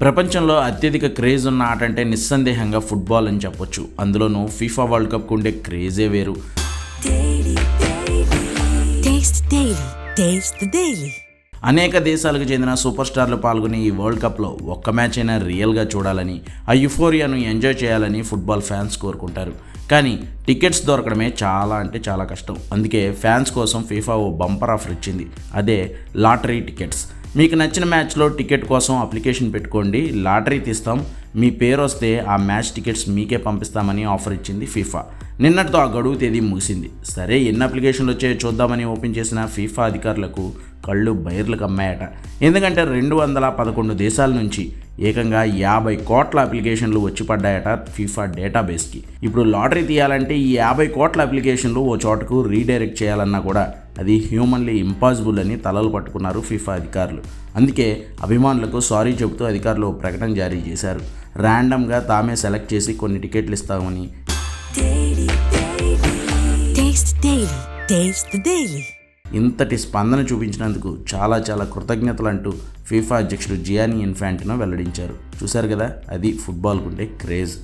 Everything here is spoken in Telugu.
ప్రపంచంలో అత్యధిక క్రేజ్ ఉన్న ఆట అంటే నిస్సందేహంగా ఫుట్బాల్ అని చెప్పొచ్చు. అందులోనూ ఫీఫా వరల్డ్ కప్కు ఉండే క్రేజే వేరు. అనేక దేశాలకు చెందిన సూపర్ స్టార్లు పాల్గొనే ఈ వరల్డ్ కప్లో ఒక్క మ్యాచ్ అయినా రియల్గా చూడాలని, ఆ యుఫోరియాను ఎంజాయ్ చేయాలని ఫుట్బాల్ ఫ్యాన్స్ కోరుకుంటారు. కానీ టికెట్స్ దొరకడమే చాలా కష్టం. అందుకే ఫ్యాన్స్ కోసం ఫీఫా ఓ బంపర్ ఆఫర్ ఇచ్చింది. అదే లాటరీ టికెట్స్. మీకు నచ్చిన మ్యాచ్లో టికెట్ కోసం అప్లికేషన్ పెట్టుకోండి, లాటరీ తీస్తాం, మీ పేరు వస్తే ఆ మ్యాచ్ టికెట్స్ మీకే పంపిస్తామని ఆఫర్ ఇచ్చింది ఫీఫా. నిన్నటితో ఆ గడువు తేదీ ముగిసింది. సరే, ఎన్ని అప్లికేషన్లు వచ్చాయో చూద్దామని ఓపెన్ చేసిన ఫీఫా అధికారులకు కళ్ళు బైర్లు కమ్మాయట. ఎందుకంటే 211 దేశాల నుంచి ఏకంగా 50 కోట్ల అప్లికేషన్లు వచ్చి పడ్డాయట ఫీఫా డేటాబేస్కి. ఇప్పుడు లాటరీ తీయాలంటే ఈ 50 కోట్ల అప్లికేషన్లు ఓ చోటకు రీడైరెక్ట్ చేయాలన్నా కూడా అది హ్యూమన్లీ ఇంపాసిబుల్ అని తలలు పట్టుకున్నారు ఫీఫా అధికారులు. అందుకే అభిమానులకు సారీ చెబుతూ అధికారులు ప్రకటన జారీ చేశారు. ర్యాండమ్గా తామే సెలెక్ట్ చేసి కొన్ని టికెట్లు ఇస్తామని. ఇంతటి స్పందన చూపించినందుకు చాలా కృతజ్ఞతలు అంటూ ఫీఫా అధ్యక్షుడు జియానీ ఇన్ఫాంటినో వెల్లడించారు. చూశారు కదా, అది ఫుట్బాల్కుంటే క్రేజ్.